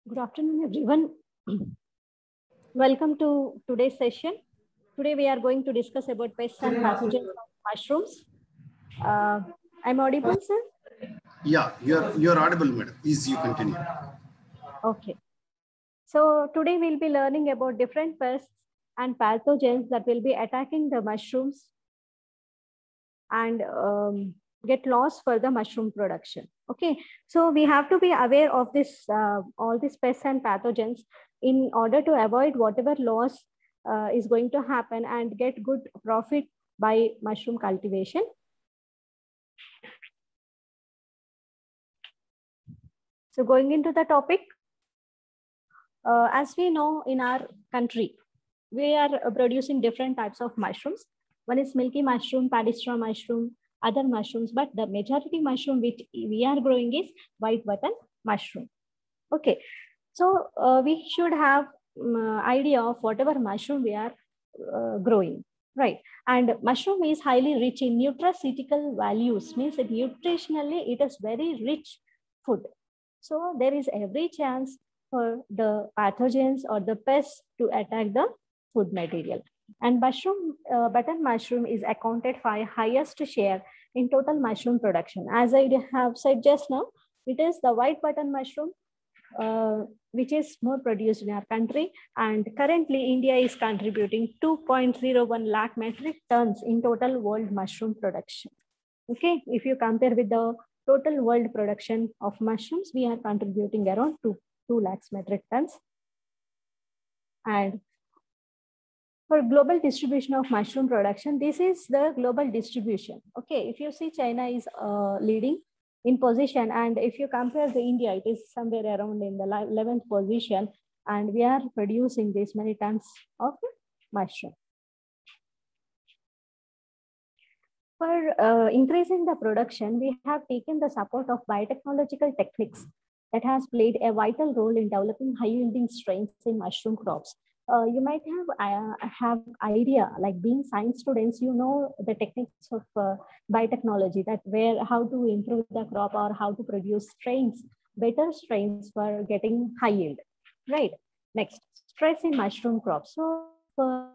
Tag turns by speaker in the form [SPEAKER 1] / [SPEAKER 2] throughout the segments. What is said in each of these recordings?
[SPEAKER 1] Good afternoon, everyone. Welcome to today's session. Today we are going to discuss about pests and pathogens of mushrooms. I'm audible, sir?
[SPEAKER 2] Yeah, you're audible, madam. Please, you continue.
[SPEAKER 1] Okay. So today we'll be learning about different pests and pathogens that will be attacking the mushrooms and get lost for the mushroom production. Okay, so we have to be aware of this all these pests and pathogens in order to avoid whatever loss is going to happen and get good profit by mushroom cultivation. So going into the topic, as we know in our country, we are producing different types of mushrooms. One is milky mushroom, paddy straw mushroom, other mushrooms, but the majority mushroom which we are growing is white button mushroom. Okay, so we should have idea of whatever mushroom we are growing, right? And mushroom is highly rich in nutraceutical values, means that nutritionally it is very rich food. So there is every chance for the pathogens or the pests to attack the food material. And mushroom, button mushroom is accounted for highest share in total mushroom production. As I have said just now, it is the white button mushroom which is more produced in our country. And currently India is contributing 2.01 lakh metric tons in total world mushroom production. Okay, if you compare with the total world production of mushrooms, we are contributing around 2 lakhs metric tons. And for global distribution of mushroom production, this is the global distribution. Okay, if you see China is leading in position, and if you compare the India, it is somewhere around in the 11th position, and we are producing this many tons of mushroom. For increasing the production, we have taken the support of biotechnological techniques that has played a vital role in developing high-yielding strains in mushroom crops. You might have idea, like being science students, you know the techniques of biotechnology, that how to improve the crop or how to produce strains, better strains for getting high yield, right? Next, stress in mushroom crops. So for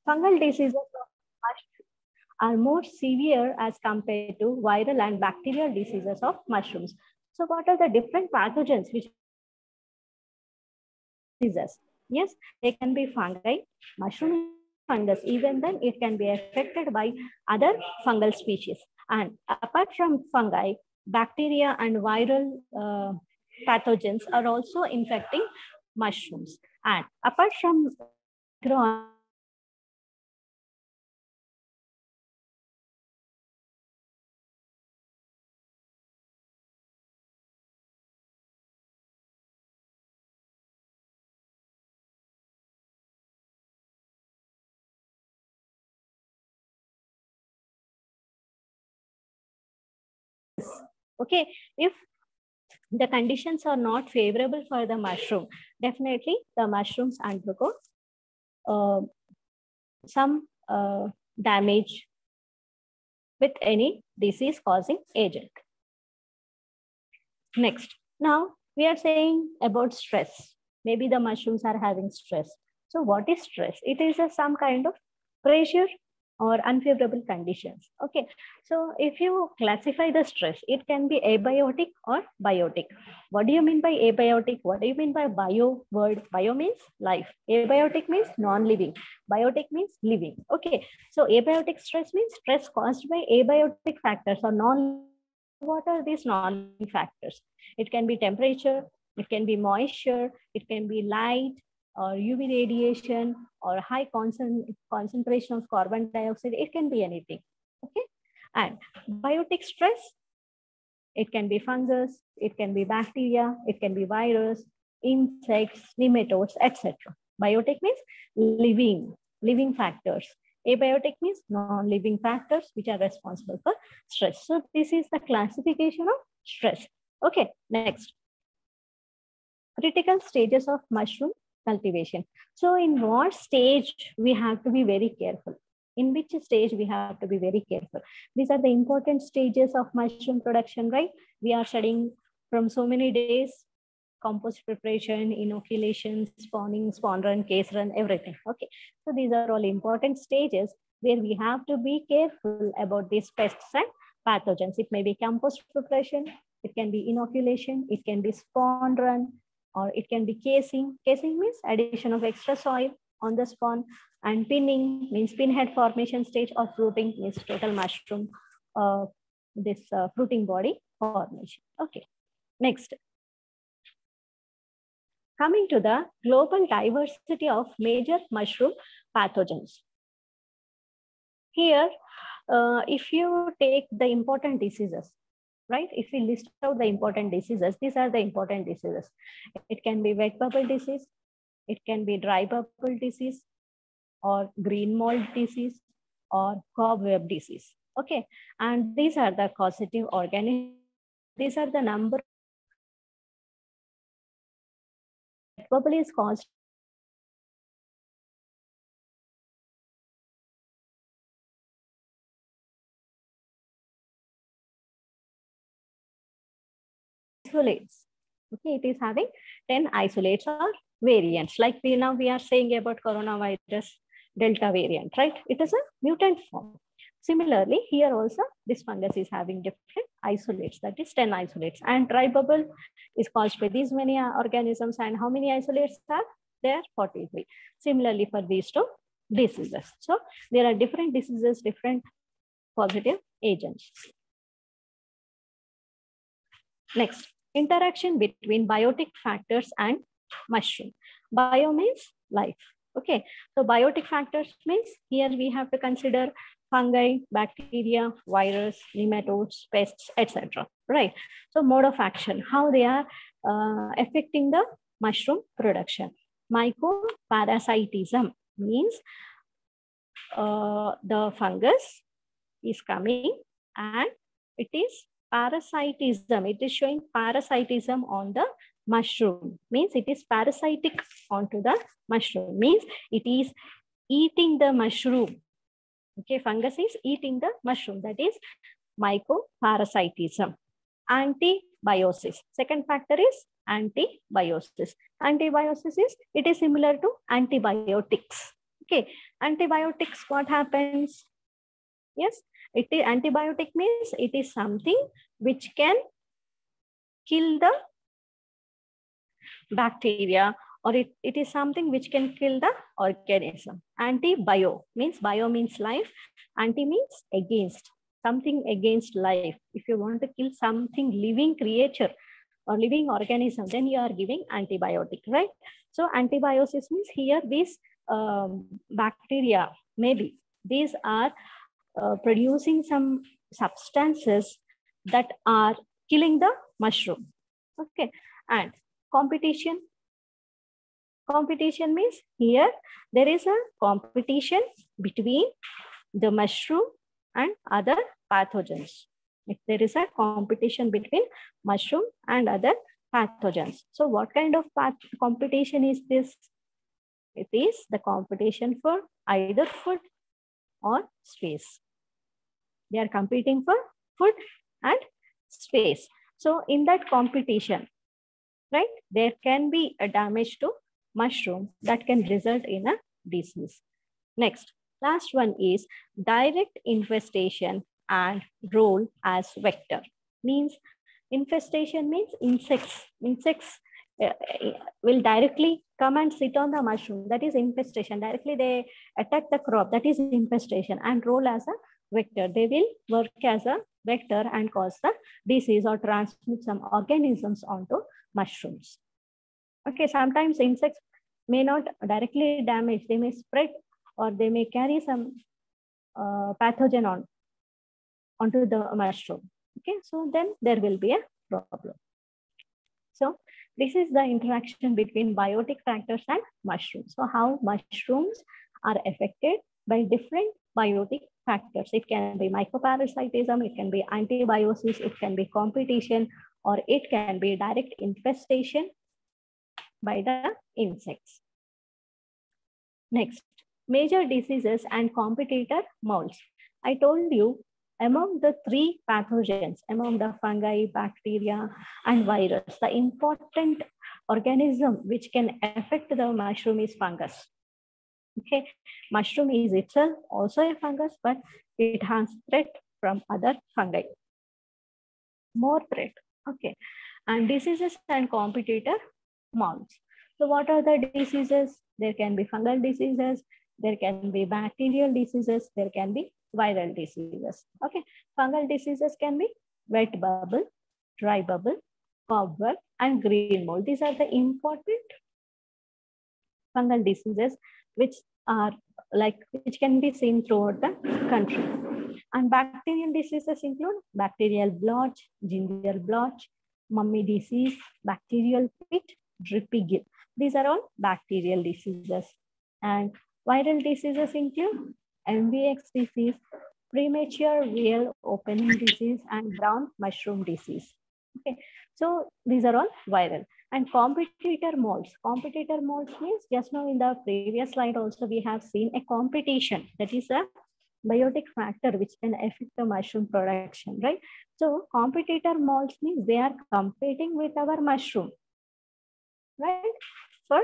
[SPEAKER 1] fungal diseases of mushrooms are more severe as compared to viral and bacterial diseases of mushrooms. So what are the different pathogens which diseases? Yes, they can be fungi, mushroom fungus, even then it can be affected by other fungal species. And apart from fungi, bacteria and viral pathogens are also infecting mushrooms. And apart from okay, if the conditions are not favorable for the mushroom, definitely the mushrooms undergo some damage with any disease causing agent. Next, now we are saying about stress. Maybe the mushrooms are having stress. So what is stress? It is some kind of pressure or unfavorable conditions. Okay, so if you classify the stress, it can be abiotic or biotic. What do you mean by abiotic? What do you mean by bio word? Bio means life. Abiotic means non-living. Biotic means living. Okay, so abiotic stress means stress caused by abiotic factors or non. What are these non-living factors? It can be temperature, it can be moisture, it can be light or UV radiation or high concentration of carbon dioxide. It can be anything. Okay, and biotic stress, it can be fungus, it can be bacteria, it can be virus, insects, nematodes, etc. Biotic means living factors. Abiotic means non-living factors which are responsible for stress. So this is the classification of stress. Okay, next. Critical stages of mushroom cultivation. So in what stage we have to be very careful? In which stage we have to be very careful? These are the important stages of mushroom production, right? We are studying from so many days: compost preparation, inoculation, spawning, spawn run, case run, everything. Okay, so these are all important stages where we have to be careful about these pests and pathogens. It may be compost preparation, it can be inoculation, it can be spawn run, or it can be casing. Casing means addition of extra soil on the spawn, and pinning means pinhead formation stage, or fruiting means total mushroom, fruiting body formation. Okay, next. Coming to the global diversity of major mushroom pathogens. Here, if you take the important diseases, right? If we list out the important diseases, these are the important diseases. It can be wet bubble disease, it can be dry bubble disease, or green mold disease, or cobweb disease. Okay, and these are the causative organisms. These are the number. Wet bubble is caused isolates. Okay, it is having 10 isolates or variants. Like we are saying about coronavirus Delta variant, right? It is a mutant form. Similarly, here also this fungus is having different isolates, that is 10 isolates. And dry bubble is caused by these many organisms. And how many isolates are there? 43. Similarly for these two diseases. So there are different diseases, different positive agents. Next, interaction between biotic factors and mushroom. Bio means life. Okay, so biotic factors means here we have to consider fungi, bacteria, virus, nematodes, pests, etc. Right. So mode of action, how they are affecting the mushroom production. Mycoparasitism means the fungus is coming and it is parasitism. It is showing parasitism on the mushroom. Means it is parasitic onto the mushroom. Means it is eating the mushroom. Okay, fungus is eating the mushroom. That is mycoparasitism. Antibiosis. Second factor is antibiosis. Antibiosis is, it is similar to antibiotics. Okay, antibiotics, what happens? Yes, it is antibiotic means it is something which can kill the bacteria, or it is something which can kill the organism. Antibio means, bio means life, anti means against, something against life. If you want to kill something living creature or living organism, then you are giving antibiotic, right? So antibiosis means here these bacteria, maybe these are producing some substances that are killing the mushroom. Okay, and competition. Competition means here there is a competition between the mushroom and other pathogens. If there is a competition between mushroom and other pathogens. So what kind of competition is this? It is the competition for either food or space. They are competing for food and space. So in that competition, right, there can be a damage to mushroom that can result in a disease. Next, Last one is direct infestation and role as vector. Means infestation means insects. Insects will directly come and sit on the mushroom. That is infestation. Directly they attack the crop. That is infestation. And role as a vector. They will work as a vector and cause the disease or transmit some organisms onto mushrooms. Okay, sometimes insects may not directly damage. They may spread or they may carry some pathogen onto the mushroom. Okay, so then there will be a problem. So this is the interaction between biotic factors and mushrooms. So how mushrooms are affected by different biotic factors. It can be mycoparasitism, it can be antibiosis, it can be competition, or it can be direct infestation by the insects. Next, major diseases and competitor molds. I told you among the three pathogens, among the fungi, bacteria, and virus, the important organism which can affect the mushroom is fungus. Okay, mushroom is itself also a fungus, but it has threat from other fungi. More threat. Okay, and diseases and competitor molds. So what are the diseases? There can be fungal diseases, there can be bacterial diseases, there can be viral diseases. Okay, fungal diseases can be wet bubble, dry bubble, cobweb, and green mold. These are the important fungal diseases which can be seen throughout the country. And bacterial diseases include bacterial blotch, ginger blotch, mummy disease, bacterial pit, drippy gill. These are all bacterial diseases. And viral diseases include MVX disease, premature veal opening disease, and brown mushroom disease. Okay, so these are all viral. And competitor molds. Competitor molds means just now in the previous slide also we have seen a competition. That is a biotic factor which can affect the mushroom production, right? So competitor molds means they are competing with our mushroom, right? For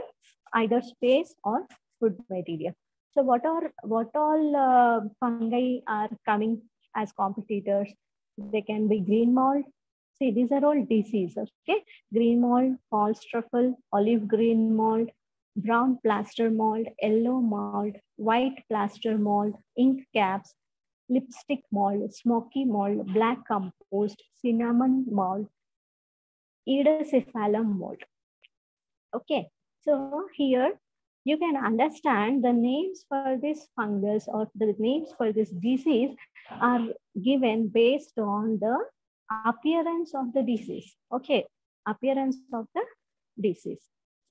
[SPEAKER 1] either space or food material. So what all fungi are coming as competitors? They can be green mold. See, these are all diseases, okay? Green mold, false truffle, olive green mold, brown plaster mold, yellow mold, white plaster mold, ink caps, lipstick mold, smoky mold, black compost, cinnamon mold, Edocephalum mold. Okay, so here you can understand the names for this fungus or the names for this disease are given based on the appearance of the disease. Okay, appearance of the disease.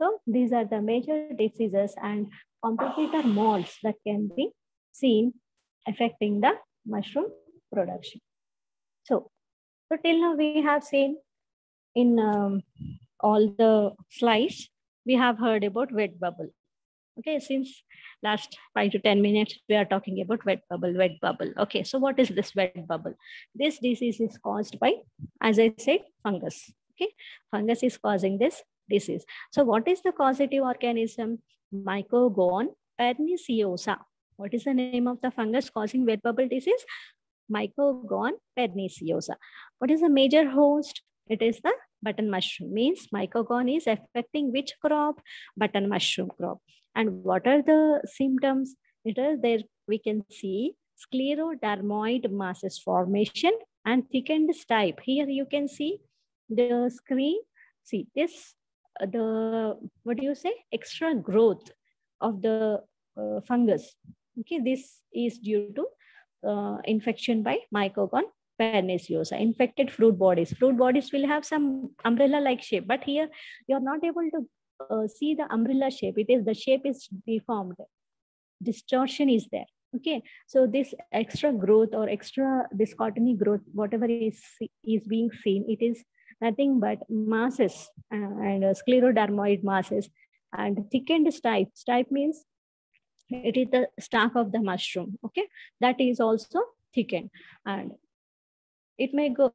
[SPEAKER 1] So these are the major diseases and competitor molds that can be seen affecting the mushroom production. So till now we have seen in all the slides, we have heard about wet bubble. Okay, since last 5 to 10 minutes, we are talking about wet bubble. Okay, so what is this wet bubble? This disease is caused by, as I said, fungus. Okay, fungus is causing this disease. So what is the causative organism? Mycogone perniciosa. What is the name of the fungus causing wet bubble disease? Mycogone perniciosa. What is the major host? It is the button mushroom. Means mycogone is affecting which crop? Button mushroom crop. And what are the symptoms? It is there we can see sclerodermoid masses formation and thickened stipe. Here you can see the screen. See this, extra growth of the fungus. Okay, this is due to infection by Mycogone perniciosa. Infected fruit bodies. Fruit bodies will have some umbrella-like shape, but here you are not able to see the umbrella shape. The shape is deformed. Distortion is there. Okay, so this extra growth or extra discotomy growth, whatever is being seen, it is nothing but masses and sclerodermoid masses and thickened stipe. Stipe means it is the stalk of the mushroom. Okay, that is also thickened, and it may go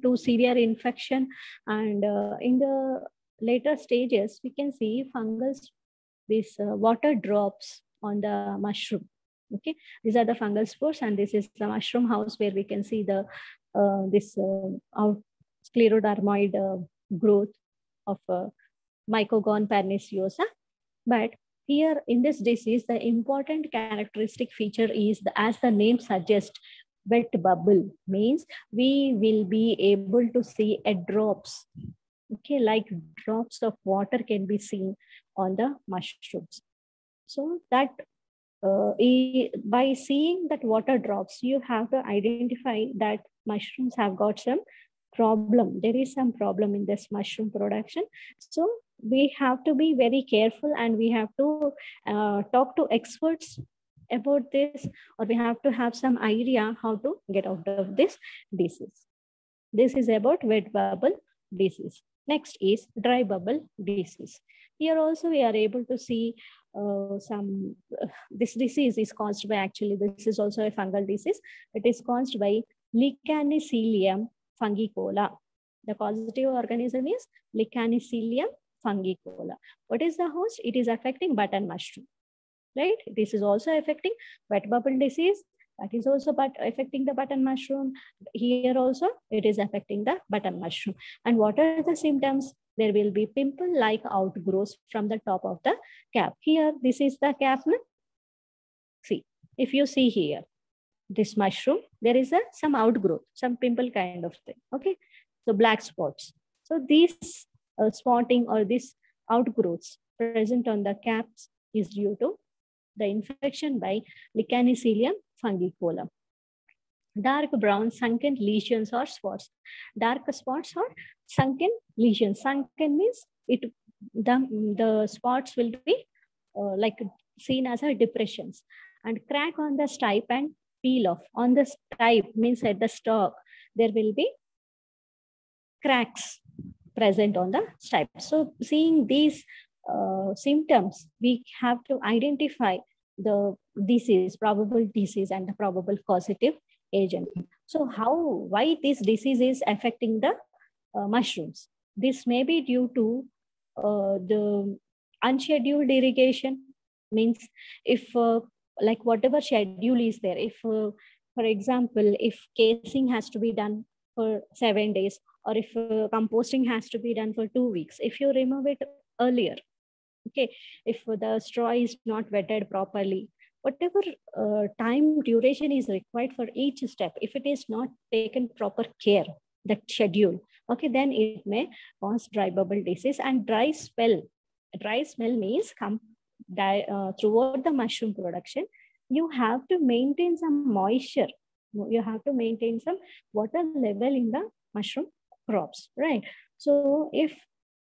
[SPEAKER 1] to severe infection, and in the later stages we can see fungus, these water drops on the mushroom. Okay, these are the fungal spores, and this is the mushroom house where we can see the sclerodermoid growth of Mycogone perniciosa. But here in this disease, the important characteristic feature is, as the name suggests, wet bubble means we will be able to see a drops. Okay, like drops of water can be seen on the mushrooms. So that by seeing that water drops, you have to identify that mushrooms have got some problem. There is some problem in this mushroom production. So we have to be very careful, and we have to talk to experts about this, or we have to have some idea how to get out of this disease. This is about wet bubble disease. Next is dry bubble disease. Here also we are able to see this disease is caused by, actually this is also a fungal disease. It is caused by Licanicilium fungicola. The causative organism is Licanicilium fungicola. What is the host? It is affecting button mushroom, right? This is also affecting wet bubble disease. That is also affecting the button mushroom. Here also it is affecting the button mushroom. And what are the symptoms? There will be pimple-like outgrowths from the top of the cap. Here, this is the cap. See, if you see here, this mushroom, there is some outgrowth, some pimple kind of thing. Okay, so black spots. So these spotting or these outgrowths present on the caps is due to the infection by Licanicilium fungicola. Dark brown sunken lesions or spots. Dark spots or sunken lesions. Sunken means the spots will be like seen as a depressions. And crack on the stipe and peel off. On the stipe means at the stalk, there will be cracks present on the stipe. So seeing these symptoms, we have to identify the disease, probable disease, and the probable causative agent. So why this disease is affecting the mushrooms? This may be due to the unscheduled irrigation. Means if like whatever schedule is there, if for example, if casing has to be done for 7 days, or if composting has to be done for 2 weeks, if you remove it earlier, okay, if the straw is not wetted properly, whatever time duration is required for each step, if it is not taken proper care, that schedule, okay, then it may cause dry bubble disease. And dry spell means throughout the mushroom production, you have to maintain some moisture. You have to maintain some water level in the mushroom crops, right? So if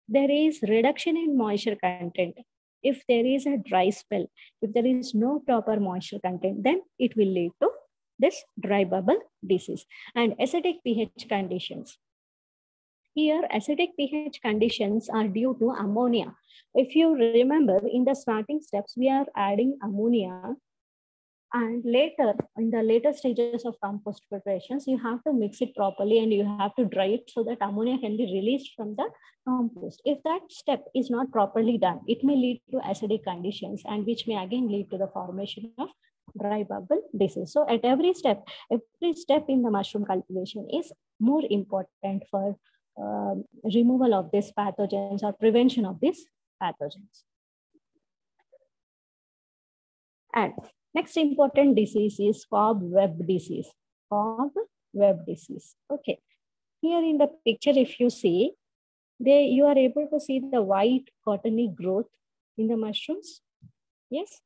[SPEAKER 1] there is reduction in moisture content, if there is a dry spell, if there is no proper moisture content, then it will lead to this dry bubble disease. And acidic pH conditions. Here, acidic pH conditions are due to ammonia. If you remember, in the starting steps, we are adding ammonia, and later, in the later stages of compost preparations, you have to mix it properly and you have to dry it so that ammonia can be released from the compost. If that step is not properly done, it may lead to acidic conditions, and which may again lead to the formation of dry bubble disease. So at every step in the mushroom cultivation is more important for removal of these pathogens or prevention of these pathogens. And next important disease is cobweb disease. Cobweb disease. Okay. Here in the picture, if you see, you are able to see the white cottony growth in the mushrooms. Yes.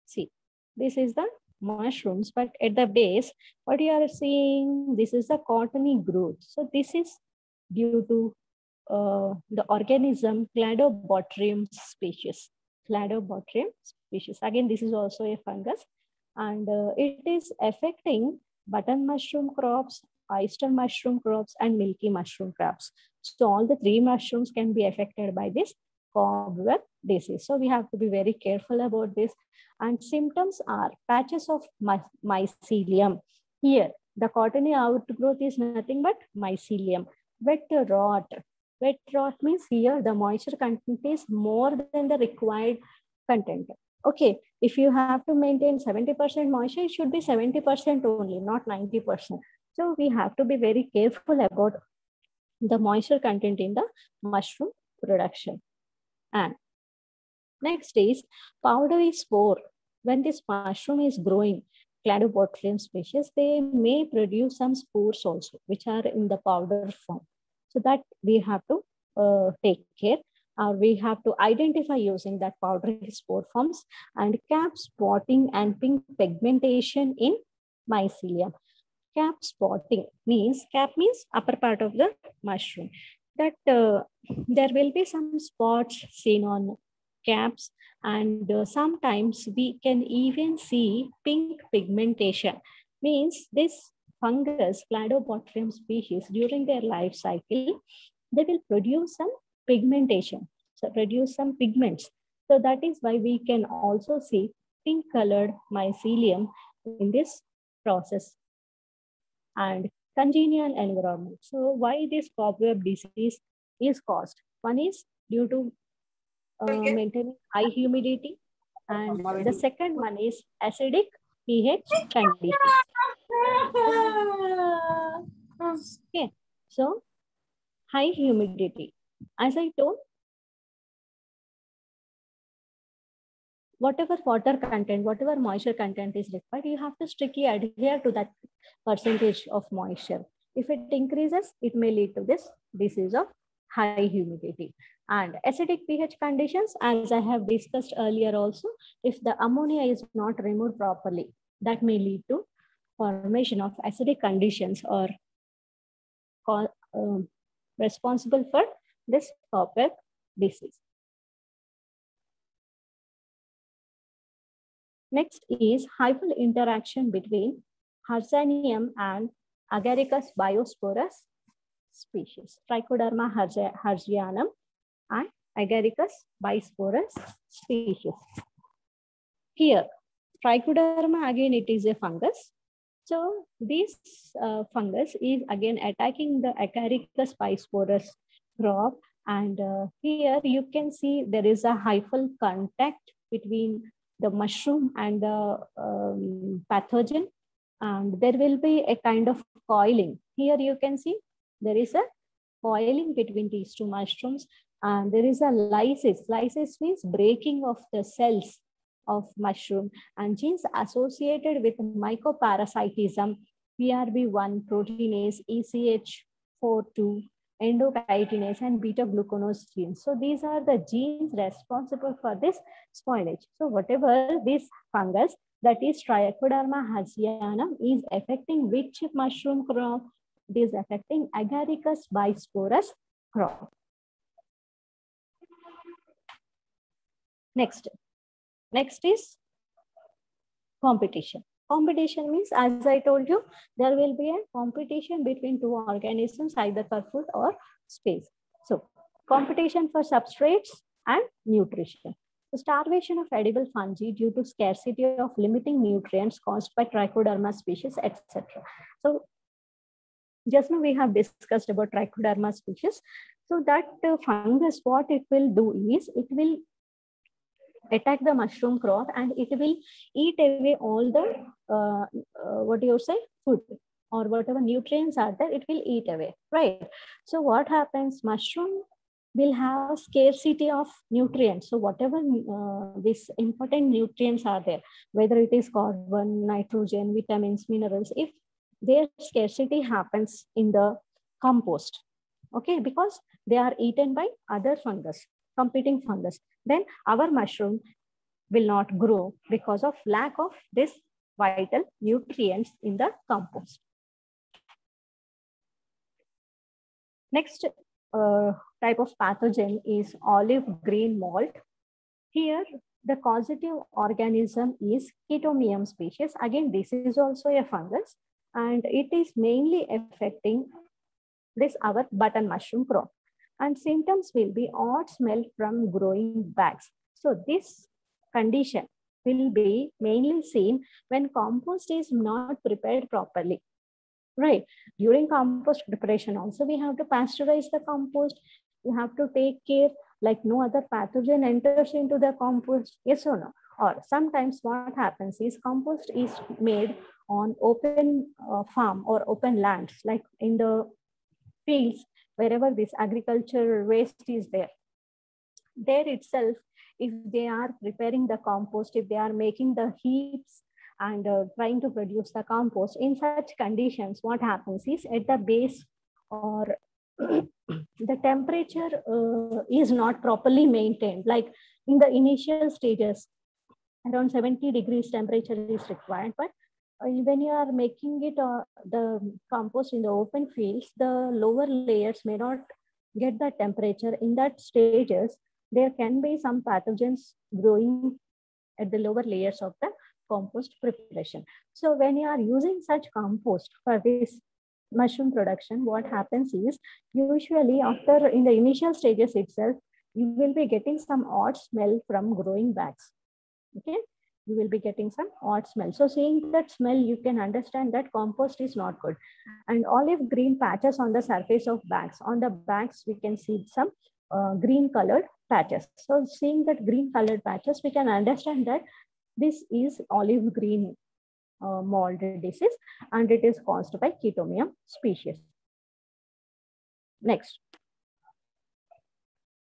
[SPEAKER 1] See, this is the mushrooms, but at the base, what you are seeing, this is the cottony growth. So this is due to the organism Cladobotrium species. Cladobotrium species. Again, this is also a fungus, and it is affecting button mushroom crops, oyster mushroom crops, and milky mushroom crops. So all the 3 mushrooms can be affected by this cobweb disease. So we have to be very careful about this. And symptoms are patches of mycelium. Here, the cottony outgrowth is nothing but mycelium. Wet rot. Wet rot means here the moisture content is more than the required content. Okay, if you have to maintain 70% moisture, it should be 70% only, not 90%. So we have to be very careful about the moisture content in the mushroom production. And next is powdery spore. When this mushroom is growing, Cladobotulinum species, they may produce some spores also, which are in the powder form. So that we have to take care. We have to identify using that powdery spore forms and cap spotting and pink pigmentation in mycelium. Cap spotting means, cap means upper part of the mushroom. That there will be some spots seen on caps, and sometimes we can even see pink pigmentation. Means this fungus, Cladobotulinum species, during their life cycle, they will produce some pigmentation, so produce some pigments. So that is why we can also see pink colored mycelium in this process. And congenial environment. So why this cobweb disease is caused? One is due to maintaining high humidity, and the second one is acidic pH conditions. Okay, so high humidity. As I told, whatever water content, whatever moisture content is required, you have to strictly adhere to that percentage of moisture. If it increases, it may lead to this disease of high humidity. And acidic pH conditions, as I have discussed earlier also, if the ammonia is not removed properly, that may lead to formation of acidic conditions or responsible for this cobweb disease. Next is hyphal interaction between Hercynium and Agaricus biosporus species, Trichoderma herzianum and Agaricus biosporus species. Here, Trichoderma, again, it is a fungus. So this fungus is again attacking the Agaricus biosporus crop. And here you can see there is a hyphal contact between the mushroom and the pathogen, and there will be a kind of coiling. Here you can see there is a coiling between these two mushrooms, and there is a lysis. Lysis means breaking of the cells of mushroom, and genes associated with mycoparasitism, PRB1 proteinase, ECH42, endochitinase, and beta-glucanose genes. So these are the genes responsible for this spoilage. So whatever this fungus, that is Trichoderma herzianum, is affecting which mushroom crop? It is affecting Agaricus biosporus crop. Next is competition. Competition means, as I told you, there will be a competition between two organisms, either for food or space. So competition for substrates and nutrition. The starvation of edible fungi due to scarcity of limiting nutrients caused by Trichoderma species, etc. So just now we have discussed about Trichoderma species. So that fungus, what it will do is, it will attack the mushroom crop and it will eat away all the food or whatever nutrients are there, it will eat away, right? So what happens, mushroom will have scarcity of nutrients. So whatever these important nutrients are there, whether it is carbon, nitrogen, vitamins, minerals, if their scarcity happens in the compost, okay, because they are eaten by other fungus, competing fungus, then our mushroom will not grow because of lack of this vital nutrients in the compost. Next type of pathogen is olive green mold. Here, the causative organism is Chaetomium species. Again, this is also a fungus, and it is mainly affecting this our button mushroom crop. And symptoms will be odd smell from growing bags. So this condition will be mainly seen when compost is not prepared properly, right? During compost preparation also, we have to pasteurize the compost. You have to take care like no other pathogen enters into the compost, yes or no? Or sometimes what happens is compost is made on open farm or open lands, like in the fields, wherever this agriculture waste is there. There itself, if they are preparing the compost, if they are making the heaps and trying to produce the compost, in such conditions, what happens is at the base or the temperature is not properly maintained. Like in the initial stages, around 70 degrees temperature is required, but when you are making it the compost in the open fields, the lower layers may not get the temperature. In that stages, there can be some pathogens growing at the lower layers of the compost preparation. So when you are using such compost for this mushroom production, what happens is usually after in the initial stages itself, you will be getting some odd smell from growing bags. Okay, you will be getting some odd smell. So seeing that smell, you can understand that compost is not good. And olive green patches on the surface of bags. On the bags, we can see some green colored patches. So seeing that green colored patches, we can understand that this is olive green mold disease, and it is caused by Chaetomium species. Next,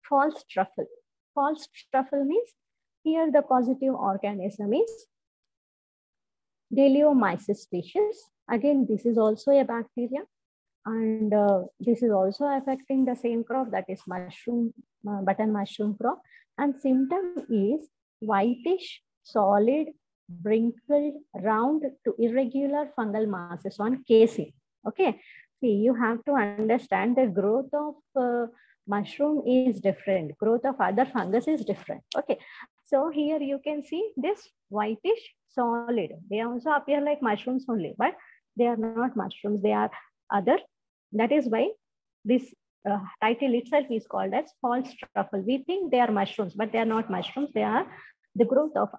[SPEAKER 1] false truffle. False truffle means here the causative organism is Deleomyces species. Again, this is also a bacteria, and this is also affecting the same crop, that is mushroom, button mushroom crop. And symptom is whitish, solid, wrinkled, round to irregular fungal masses on casing. Okay, see, you have to understand the growth of mushroom is different. Growth of other fungus is different. Okay, so here you can see this whitish, solid. They also appear like mushrooms only, but they are not mushrooms. They are other. That is why this title itself is called as false truffle. We think they are mushrooms, but they are not mushrooms. They are the growth of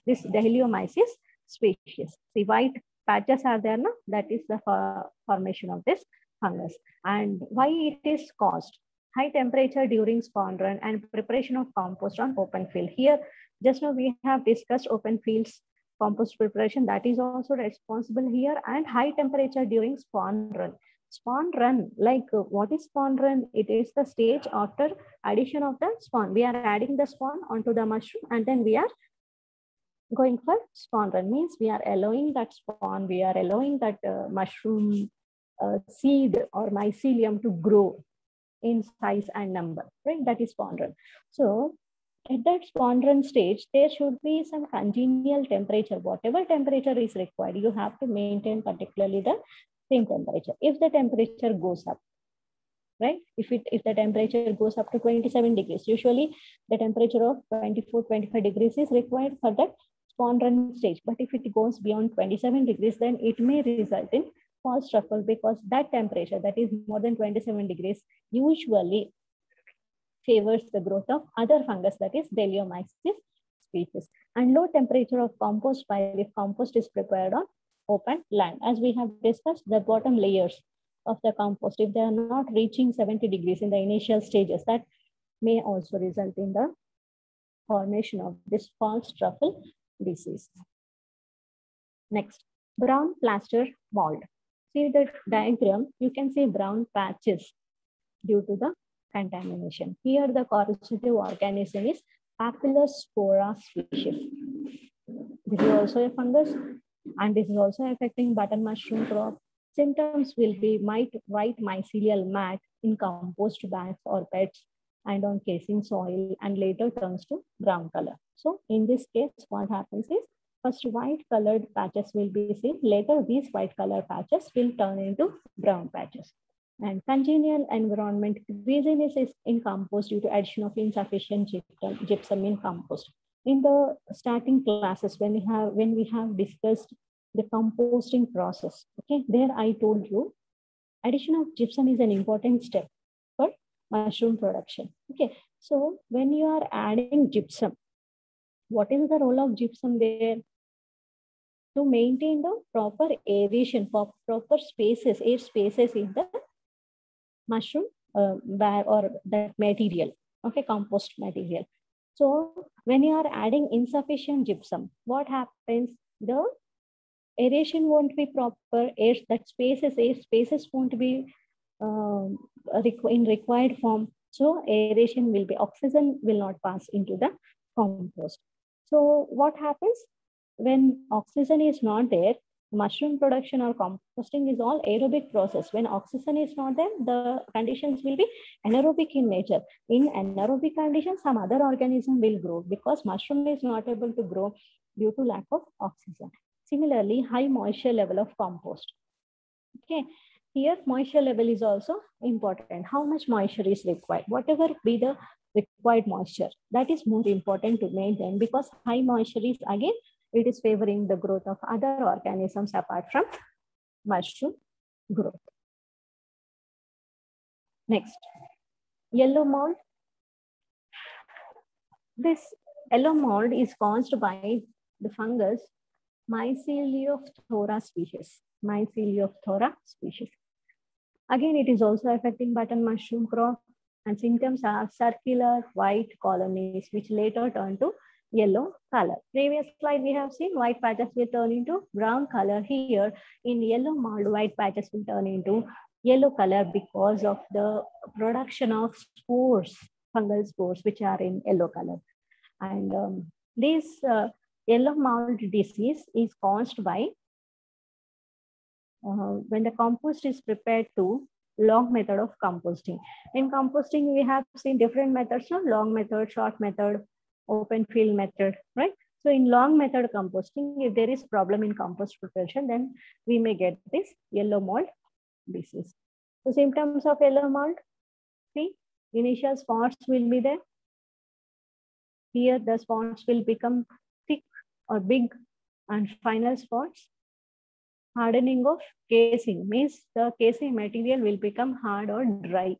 [SPEAKER 1] this Deleomyces species. See, white patches are there now. That is the formation of this fungus. And why it is caused? High temperature during spawn run and preparation of compost on open field. Here, just now we have discussed open fields compost preparation. That is also responsible here. And high temperature during spawn run. Spawn run, like what is spawn run? It is the stage after addition of the spawn. We are adding the spawn onto the mushroom, and then we are going for spawn run. Means we are allowing that spawn, we are allowing that mushroom seed or mycelium to grow in size and number, right? That is spawn run. So at that spawn run stage, there should be some congenial temperature. Whatever temperature is required, you have to maintain particularly the same temperature. If the temperature goes up, right? If the temperature goes up to 27 degrees, usually the temperature of 24, 25 degrees is required for that spawn run stage. But if it goes beyond 27 degrees, then it may result in false truffle, because that temperature, that is more than 27 degrees, usually favors the growth of other fungus, that is Deleomyces species. And low temperature of compost pile if compost is prepared on open land. As we have discussed, the bottom layers of the compost, if they are not reaching 70 degrees in the initial stages, that may also result in the formation of this false truffle disease. Next, brown plaster mold. See the diagram, you can see brown patches due to the contamination. Here the causative organism is Papillospora species. This is also a fungus, and this is also affecting button mushroom crop. Symptoms will be white mycelial mat in compost bags or beds and on casing soil, and later turns to brown color. So in this case, what happens is first white colored patches will be seen. Later, these white color patches will turn into brown patches. And congenial environment, reason is in compost due to addition of insufficient gypsum in compost. In the starting classes, when we have discussed the composting process, okay, there I told you addition of gypsum is an important step for mushroom production. Okay, so when you are adding gypsum, what is the role of gypsum there? To maintain the proper aeration, proper spaces, air spaces in the mushroom bag or that material, okay, compost material. So when you are adding insufficient gypsum, what happens? The aeration won't be proper. Air spaces won't be in required form. So aeration will be, oxygen will not pass into the compost. So what happens when oxygen is not there? Mushroom production or composting is all aerobic process. When oxygen is not there, the conditions will be anaerobic in nature. In anaerobic conditions, some other organism will grow because mushroom is not able to grow due to lack of oxygen. Similarly, high moisture level of compost. Okay, here moisture level is also important. How much moisture is required? Whatever be the required moisture, that is more important to maintain, because high moisture is, again, it is favoring the growth of other organisms apart from mushroom growth. Next, yellow mold. This yellow mold is caused by the fungus Myceliophthorax species. Myceliophthorax species. Again, it is also affecting button mushroom crop, and symptoms are circular white colonies, which later turn to yellow color. Previous slide we have seen white patches will turn into brown color. Here in yellow mold, white patches will turn into yellow color because of the production of spores, fungal spores, which are in yellow color. And this yellow mold disease is caused by when the compost is prepared to long method of composting. In composting, we have seen different methods, no? Long method, short method, open field method, right? So in long method composting, if there is problem in compost preparation, then we may get this yellow mold disease. The symptoms of yellow mold, see, initial spots will be there. Here the spots will become thick or big, and final spots. Hardening of casing means the casing material will become hard or dry.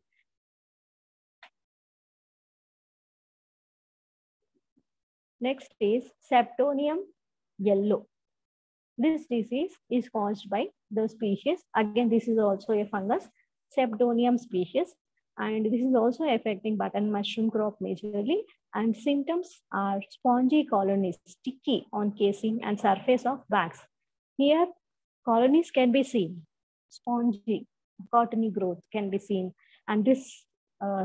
[SPEAKER 1] Next is Septonium yellow. This disease is caused by the species. Again, this is also a fungus, Septonium species. And this is also affecting button mushroom crop majorly. And symptoms are spongy colonies, sticky on casing and surface of bags. Here, colonies can be seen, spongy, cottony growth can be seen. And this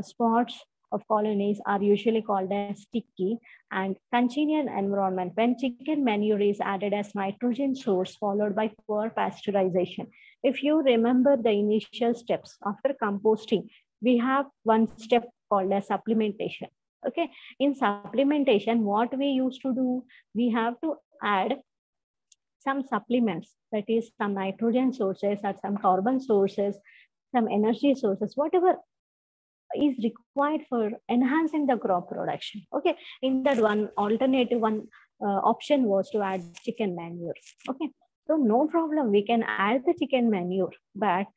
[SPEAKER 1] spots of colonies are usually called as sticky. And congenial environment, when chicken manure is added as nitrogen source followed by poor pasteurization. If you remember the initial steps after composting, we have one step called as supplementation. Okay, in supplementation, what we used to do, we have to add some supplements, that is some nitrogen sources or some carbon sources, some energy sources, whatever is required for enhancing the crop production. Okay, in that one alternative option was to add chicken manure. Okay, so no problem, we can add the chicken manure, but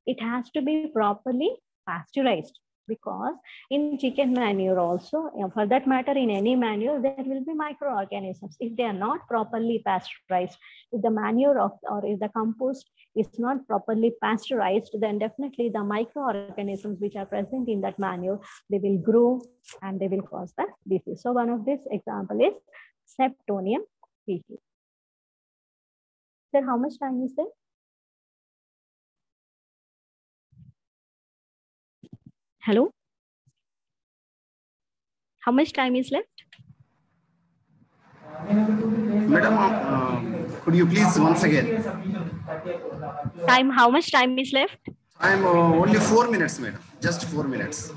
[SPEAKER 1] it has to be properly pasteurized, because in chicken manure also, for that matter, in any manure, there will be microorganisms. If they are not properly pasteurized, if the manure or if the compost is not properly pasteurized, then definitely the microorganisms which are present in that manure, they will grow and they will cause the disease. So one of this example is Septonium species. Sir, how much time is there? Hello? How much time is left?
[SPEAKER 2] Madam, could you please once again?
[SPEAKER 1] Time, how much time is left?
[SPEAKER 2] I'm only 4 minutes, madam. Just 4 minutes.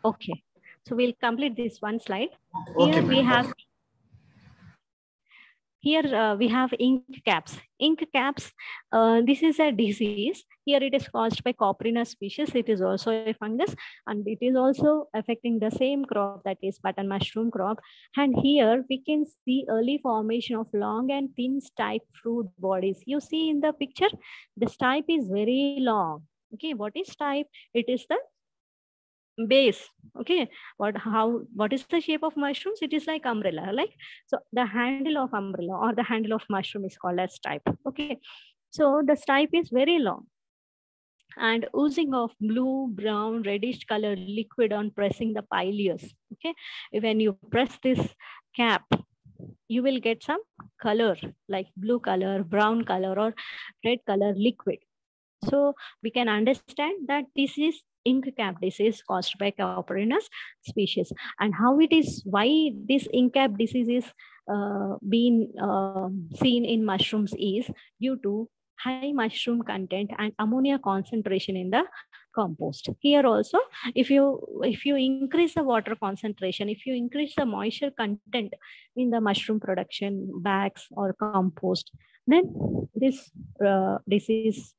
[SPEAKER 1] Okay. So we'll complete this one slide.
[SPEAKER 2] Okay,
[SPEAKER 1] Here we have we have ink caps. Ink caps, this is a disease. Here it is caused by Coprinus species. It is also a fungus, and it is also affecting the same crop, that is button mushroom crop. And here we can see early formation of long and thin stipe fruit bodies. You see in the picture, the stipe is very long. Okay, what is stipe? It is the base. Okay, what is the shape of mushrooms? It is like umbrella, like, so the handle of umbrella or the handle of mushroom is called as stipe. Okay, so the stipe is very long, and oozing of blue, brown, reddish color liquid on pressing the pileus. Okay, when you press this cap, you will get some color like blue color, brown color, or red color liquid. So we can understand that this is ink cap disease caused by Coprinus species. And how it is, why this ink cap disease is being seen in mushrooms is due to high mushroom content and ammonia concentration in the compost. Here also, if you increase the water concentration, if you increase the moisture content in the mushroom production bags or compost, then this disease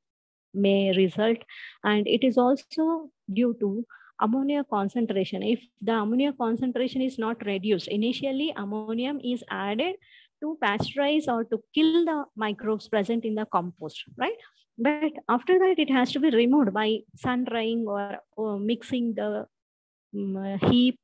[SPEAKER 1] may result. And it is also due to ammonia concentration. If the ammonia concentration is not reduced, initially ammonium is added to pasteurize or to kill the microbes present in the compost, right? But after that, it has to be removed by sun drying or mixing the heap.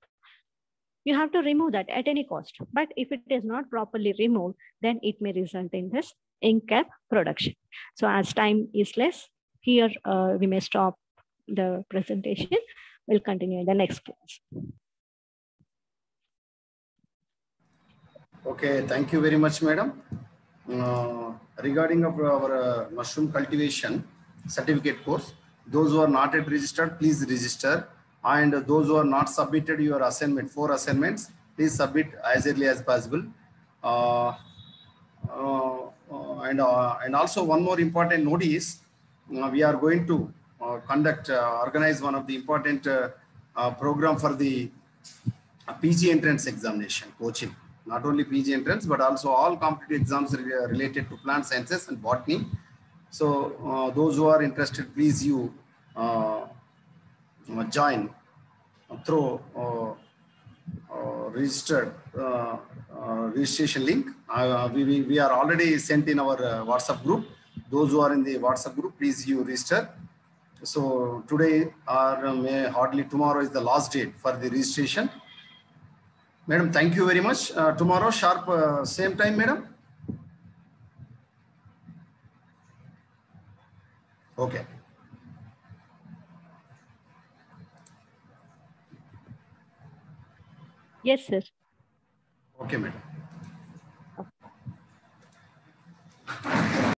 [SPEAKER 1] You have to remove that at any cost. But if it is not properly removed, then it may result in this ink cap production. So as time is less, here we may stop the presentation. We'll continue in the next class.
[SPEAKER 2] Okay, thank you very much, madam. Regarding our mushroom cultivation certificate course, those who are not yet registered, please register. And those who are not submitted your assignment, 4 assignments, please submit as early as possible. And also one more important notice, we are going to organize one of the important program for the PG entrance examination coaching. Not only PG entrance, but also all competitive exams related to plant sciences and botany. So those who are interested, please you join through registered registration link. We are already sent in our WhatsApp group. Those who are in the WhatsApp group, please you register. So today or hardly tomorrow is the last date for the registration. Madam, thank you very much. Tomorrow sharp same time, madam. Okay.
[SPEAKER 1] Yes, sir.
[SPEAKER 2] Okay, madam.